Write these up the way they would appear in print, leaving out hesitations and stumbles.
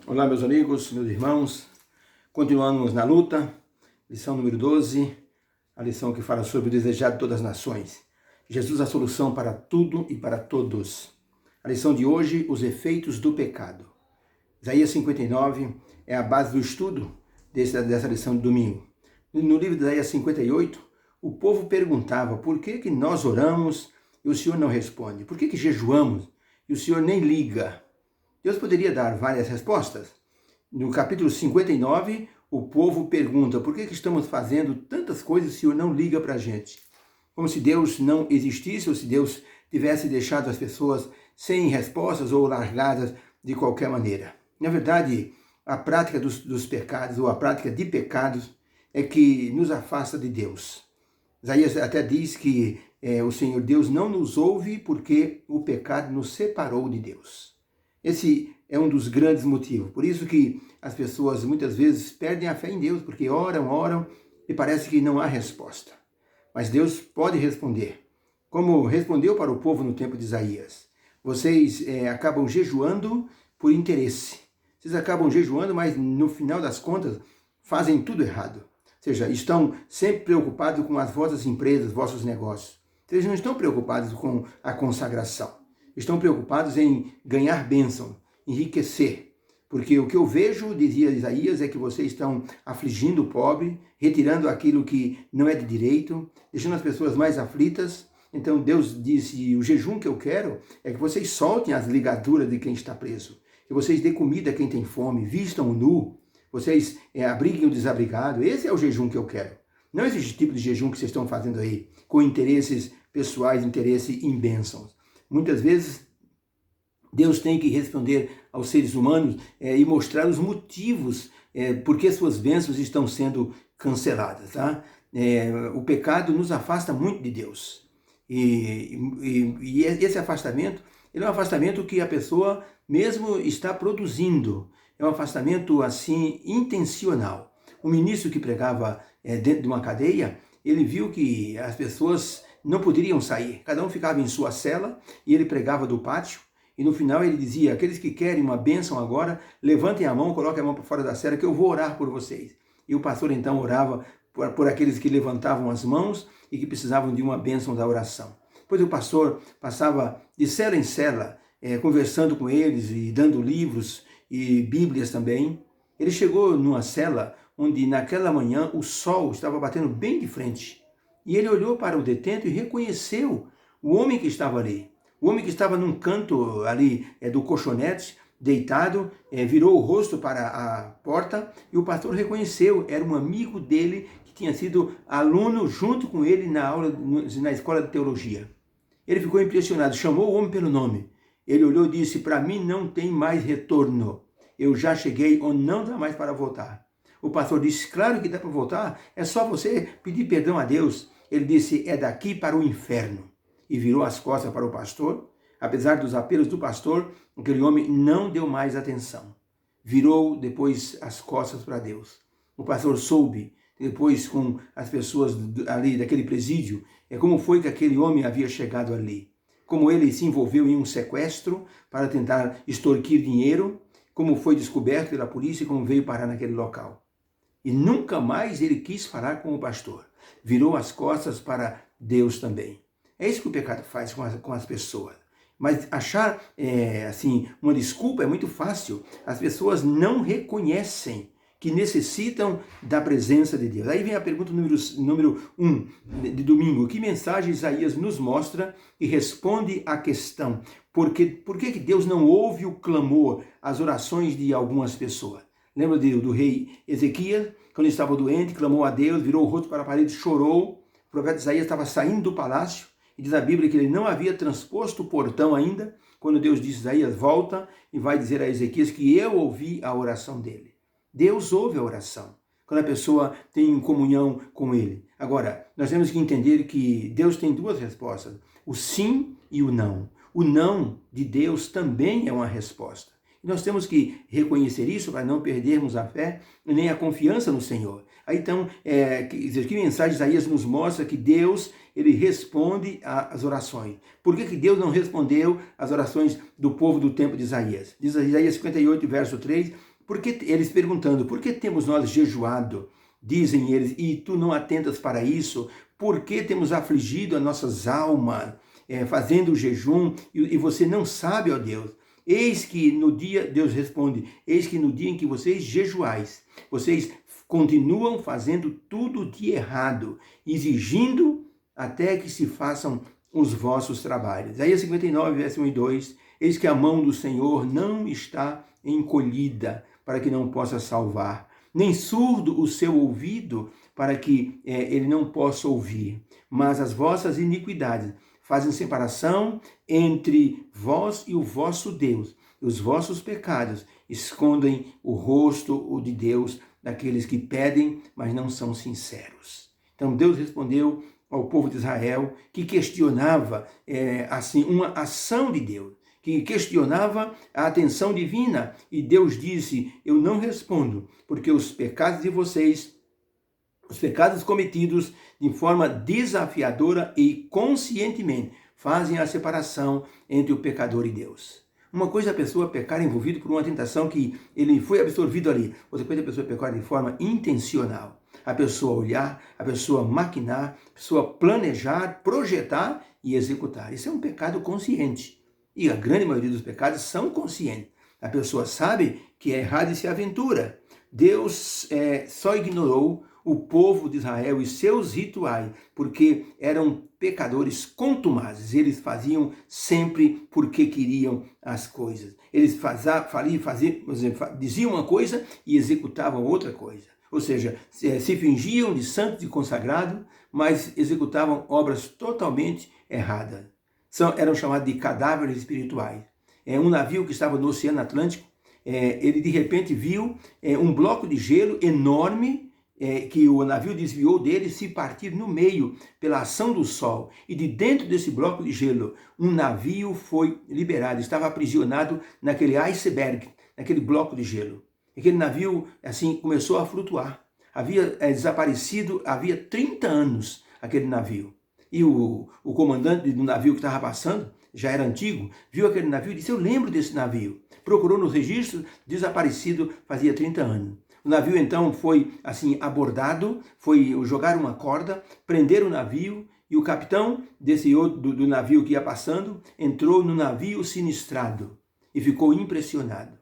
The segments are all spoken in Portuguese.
Olá, meus amigos, meus irmãos. Continuamos na luta. Lição número 12, a lição que fala sobre o desejado de todas as nações. Jesus, a solução para tudo e para todos. A lição de hoje, os efeitos do pecado. Isaías 59 é a base do estudo dessa lição de domingo. No livro de Isaías 58, o povo perguntava por que nós oramos e o Senhor não responde? Por que jejuamos e o Senhor nem liga? Deus poderia dar várias respostas. No capítulo 59, o povo pergunta por que estamos fazendo tantas coisas se o Senhor não liga para a gente? Como se Deus não existisse ou se Deus tivesse deixado as pessoas sem respostas ou largadas de qualquer maneira. Na verdade, a prática dos pecados ou a prática de pecados é que nos afasta de Deus. Isaías até diz que o Senhor Deus não nos ouve porque o pecado nos separou de Deus. Esse é um dos grandes motivos. Por isso que as pessoas muitas vezes perdem a fé em Deus, porque oram e parece que não há resposta. Mas Deus pode responder, como respondeu para o povo no tempo de Isaías. Vocês acabam jejuando por interesse. Vocês acabam jejuando, mas no final das contas fazem tudo errado. Ou seja, estão sempre preocupados com as vossas empresas, vossos negócios. Vocês não estão preocupados com a consagração. Estão preocupados em ganhar bênção, enriquecer. Porque o que eu vejo, dizia Isaías, é que vocês estão afligindo o pobre, retirando aquilo que não é de direito, deixando as pessoas mais aflitas. Então Deus disse, o jejum que eu quero é que vocês soltem as ligaduras de quem está preso, que vocês dêem comida a quem tem fome, vistam o nu, vocês abriguem o desabrigado. Esse é o jejum que eu quero. Não esse tipo de jejum que vocês estão fazendo aí, com interesses pessoais, interesse em bênçãos. Muitas vezes, Deus tem que responder aos seres humanos e mostrar os motivos por que suas bênçãos estão sendo canceladas. Tá? O pecado nos afasta muito de Deus. E esse afastamento, ele é um afastamento que a pessoa mesmo está produzindo. É um afastamento, assim, intencional. Um ministro que pregava dentro de uma cadeia, ele viu que as pessoas não poderiam sair. Cada um ficava em sua cela e ele pregava do pátio. E no final ele dizia, aqueles que querem uma bênção agora, levantem a mão, coloquem a mão para fora da cela que eu vou orar por vocês. E o pastor então orava por aqueles que levantavam as mãos e que precisavam de uma bênção da oração. Depois o pastor passava de cela em cela, conversando com eles e dando livros e bíblias também. Ele chegou numa cela onde naquela manhã o sol estava batendo bem de frente. E ele olhou para o detento e reconheceu o homem que estava ali. O homem que estava num canto ali do colchonete, deitado, virou o rosto para a porta e o pastor reconheceu, era um amigo dele que tinha sido aluno junto com ele na aula, na escola de teologia. Ele ficou impressionado, chamou o homem pelo nome. Ele olhou e disse, para mim não tem mais retorno. Eu já cheguei onde não dá mais para voltar. O pastor disse, claro que dá para voltar, é só você pedir perdão a Deus. Ele disse, é daqui para o inferno. E virou as costas para o pastor. Apesar dos apelos do pastor, aquele homem não deu mais atenção. Virou depois as costas para Deus. O pastor soube, depois com as pessoas ali daquele presídio, como foi que aquele homem havia chegado ali. Como ele se envolveu em um sequestro para tentar extorquir dinheiro, como foi descoberto pela polícia e como veio parar naquele local. E nunca mais ele quis falar com o pastor. Virou as costas para Deus também. É isso que o pecado faz com as pessoas. Mas achar assim uma desculpa é muito fácil. As pessoas não reconhecem que necessitam da presença de Deus. Aí vem a pergunta número 1 de domingo. Que mensagem Isaías nos mostra e responde à questão? Por que Deus não ouve o clamor, as orações de algumas pessoas? Lembra do rei Ezequias, quando estava doente, clamou a Deus, virou o rosto para a parede, chorou. O profeta Isaías estava saindo do palácio, e diz a Bíblia que ele não havia transposto o portão ainda, quando Deus disse, Isaías, volta e vai dizer a Ezequias que eu ouvi a oração dele. Deus ouve a oração, quando a pessoa tem comunhão com ele. Agora, nós temos que entender que Deus tem duas respostas, o sim e o não. O não de Deus também é uma resposta. Nós temos que reconhecer isso para não perdermos a fé nem a confiança no Senhor. Aí então, que mensagem Isaías nos mostra que Deus, ele responde às orações. Por que Deus não respondeu às orações do povo do tempo de Isaías? Diz Isaías 58, verso 3, eles perguntando, por que temos nós jejuado? Dizem eles, e tu não atentas para isso? Por que temos afligido as nossas almas, fazendo o jejum, e você não sabe, ó Deus? Eis que no dia, Deus responde, eis que no dia em que vocês jejuais, vocês continuam fazendo tudo de errado, exigindo até que se façam os vossos trabalhos. Isaías 59, verso 1 e 2, eis que a mão do Senhor não está encolhida para que não possa salvar, nem surdo o seu ouvido para que ele não possa ouvir, mas as vossas iniquidades fazem separação entre vós e o vosso Deus. E os vossos pecados escondem o rosto de Deus daqueles que pedem, mas não são sinceros. Então Deus respondeu ao povo de Israel que questionava assim uma ação de Deus, que questionava a atenção divina. E Deus disse, eu não respondo, porque os pecados de vocês, os pecados cometidos de forma desafiadora e conscientemente fazem a separação entre o pecador e Deus. Uma coisa é a pessoa pecar envolvido por uma tentação que ele foi absorvido ali. Outra coisa é a pessoa pecar de forma intencional. A pessoa olhar, a pessoa maquinar, a pessoa planejar, projetar e executar. Isso é um pecado consciente. E a grande maioria dos pecados são conscientes. A pessoa sabe que é errado e se aventura. Deus só ignorou o povo de Israel e seus rituais, porque eram pecadores contumazes. Eles faziam sempre porque queriam as coisas. Eles diziam uma coisa e executavam outra coisa. Ou seja, se fingiam de santos e consagrados, mas executavam obras totalmente erradas. Eram chamados de cadáveres espirituais. Um navio que estava no Oceano Atlântico, ele de repente viu um bloco de gelo enorme, que o navio desviou dele, se partir no meio pela ação do sol. E de dentro desse bloco de gelo, um navio foi liberado, estava aprisionado naquele iceberg, naquele bloco de gelo. Aquele navio, assim, começou a flutuar. Havia desaparecido, havia 30 anos, aquele navio. E o comandante do navio que estava passando, já era antigo, viu aquele navio e disse, eu lembro desse navio. Procurou nos registros, desaparecido fazia 30 anos. O navio então foi assim abordado, foi jogar uma corda, prender o navio, e o capitão do navio que ia passando entrou no navio sinistrado e ficou impressionado.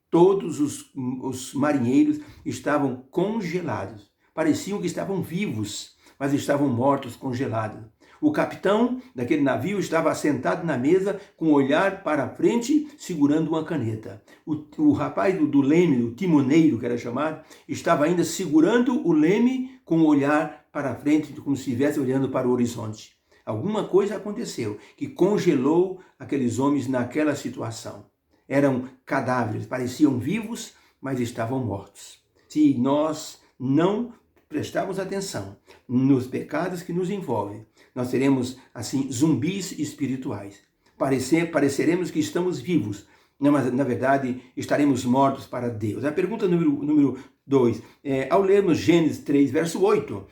Todos os marinheiros estavam congelados, pareciam que estavam vivos, mas estavam mortos, congelados. O capitão daquele navio estava assentado na mesa com o olhar para frente, segurando uma caneta. O rapaz do leme, o timoneiro que era chamado, estava ainda segurando o leme com o olhar para frente, como se estivesse olhando para o horizonte. Alguma coisa aconteceu que congelou aqueles homens naquela situação. Eram cadáveres, pareciam vivos, mas estavam mortos. Se nós não prestarmos atenção nos pecados que nos envolvem, nós seremos, assim, zumbis espirituais. Pareceremos que estamos vivos, mas, na verdade, estaremos mortos para Deus. A pergunta número 2, ao lermos Gênesis 3, verso 8,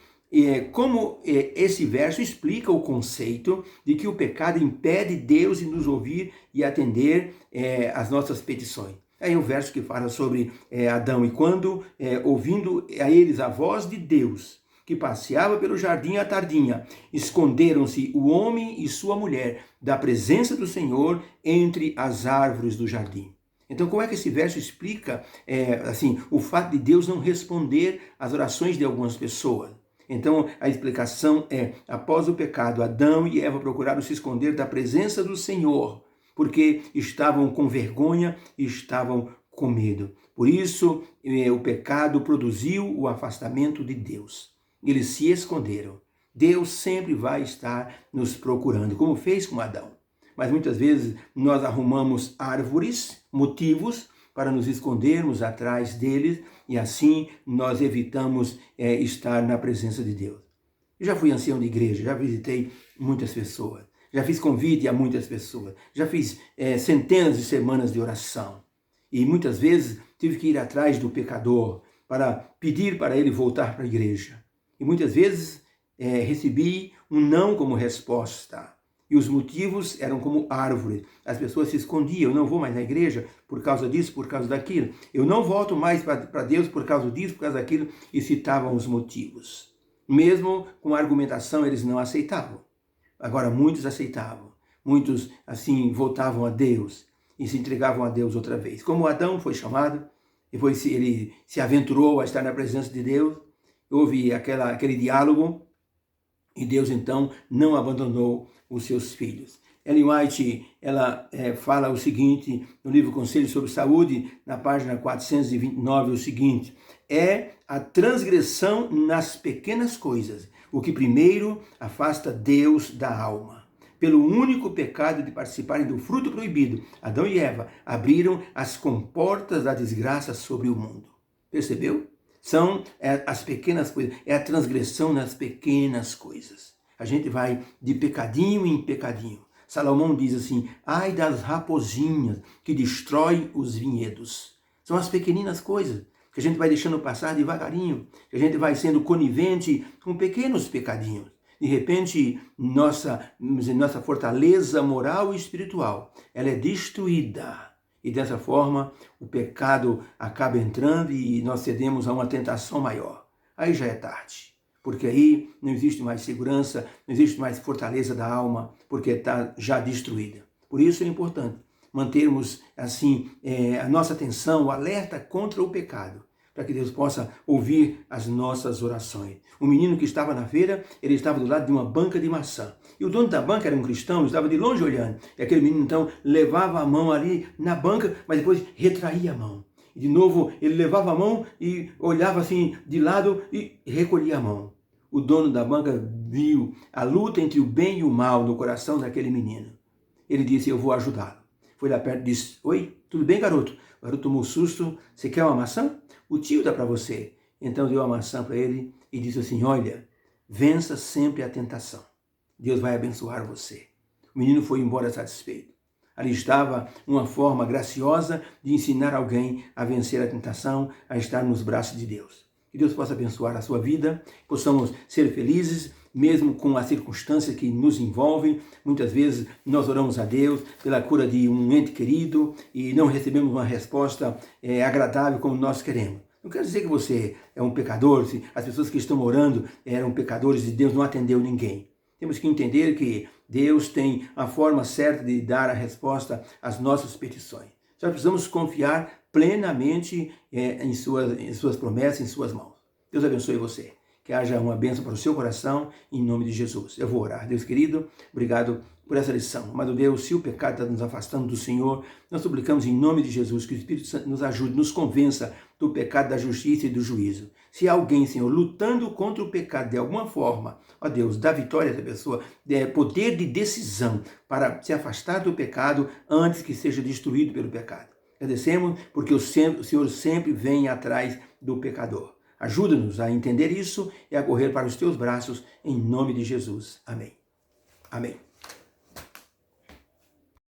como esse verso explica o conceito de que o pecado impede Deus de nos ouvir e atender às nossas petições. Aí o verso que fala sobre Adão, e quando, ouvindo a eles a voz de Deus, que passeava pelo jardim à tardinha, esconderam-se o homem e sua mulher da presença do Senhor entre as árvores do jardim. Então, como é que esse verso explica assim, o fato de Deus não responder às orações de algumas pessoas? Então, a explicação após o pecado, Adão e Eva procuraram se esconder da presença do Senhor, porque estavam com vergonha e estavam com medo. Por isso, o pecado produziu o afastamento de Deus. Eles se esconderam. Deus sempre vai estar nos procurando, como fez com Adão. Mas muitas vezes nós arrumamos árvores, motivos, para nos escondermos atrás deles, e assim nós evitamos estar na presença de Deus. Eu já fui ancião de igreja, já visitei muitas pessoas, já fiz convite a muitas pessoas, já fiz centenas de semanas de oração. E muitas vezes tive que ir atrás do pecador para pedir para ele voltar para a igreja. E muitas vezes recebi um não como resposta. E os motivos eram como árvores. As pessoas se escondiam. Eu não vou mais na igreja por causa disso, por causa daquilo. Eu não volto mais para Deus por causa disso, por causa daquilo. E citavam os motivos. Mesmo com argumentação, eles não aceitavam. Agora, muitos aceitavam. Muitos, assim, voltavam a Deus e se entregavam a Deus outra vez. Como Adão foi chamado, depois ele se aventurou a estar na presença de Deus, houve aquele diálogo, e Deus, então, não abandonou os seus filhos. Ellen White, ela fala o seguinte, no livro Conselhos sobre Saúde, na página 429, o seguinte: é a transgressão nas pequenas coisas, o que primeiro afasta Deus da alma. Pelo único pecado de participarem do fruto proibido, Adão e Eva abriram as comportas da desgraça sobre o mundo. Percebeu? São as pequenas coisas, é a transgressão nas pequenas coisas. A gente vai de pecadinho em pecadinho. Salomão diz assim: ai das raposinhas que destroem os vinhedos. São as pequeninas coisas que a gente vai deixando passar devagarinho, que a gente vai sendo conivente com pequenos pecadinhos. De repente, nossa fortaleza moral e espiritual, ela é destruída. E dessa forma, o pecado acaba entrando e nós cedemos a uma tentação maior. Aí já é tarde, porque aí não existe mais segurança, não existe mais fortaleza da alma, porque está já destruída. Por isso é importante mantermos assim a nossa atenção, o alerta contra o pecado, para que Deus possa ouvir as nossas orações. Um menino que estava na feira, ele estava do lado de uma banca de maçã. E o dono da banca era um cristão, estava de longe olhando. E aquele menino, então, levava a mão ali na banca, mas depois retraía a mão. E de novo, ele levava a mão e olhava assim de lado e recolhia a mão. O dono da banca viu a luta entre o bem e o mal no coração daquele menino. Ele disse: eu vou ajudá-lo. Foi lá perto e disse: oi, tudo bem, garoto? O garoto tomou susto. Você quer uma maçã? O tio dá para você. Então deu a maçã para ele e disse assim: olha, vença sempre a tentação. Deus vai abençoar você. O menino foi embora satisfeito. Ali estava uma forma graciosa de ensinar alguém a vencer a tentação, a estar nos braços de Deus. Que Deus possa abençoar a sua vida, possamos ser felizes, mesmo com as circunstâncias que nos envolvem. Muitas vezes nós oramos a Deus pela cura de um ente querido e não recebemos uma resposta agradável como nós queremos. Não quero dizer que você é um pecador, se as pessoas que estão orando eram pecadores e Deus não atendeu ninguém. Temos que entender que Deus tem a forma certa de dar a resposta às nossas petições. Só precisamos confiar plenamente em suas promessas, em suas mãos. Deus abençoe você. Que haja uma bênção para o seu coração, em nome de Jesus. Eu vou orar. Deus querido, obrigado por essa lição. Amado Deus, se o pecado está nos afastando do Senhor, nós suplicamos em nome de Jesus que o Espírito Santo nos ajude, nos convença do pecado, da justiça e do juízo. Se há alguém, Senhor, lutando contra o pecado de alguma forma, ó Deus, dá vitória a essa pessoa, poder de decisão para se afastar do pecado antes que seja destruído pelo pecado. Agradecemos porque o Senhor sempre vem atrás do pecador. Ajuda-nos a entender isso e a correr para os teus braços, em nome de Jesus. Amém. Amém.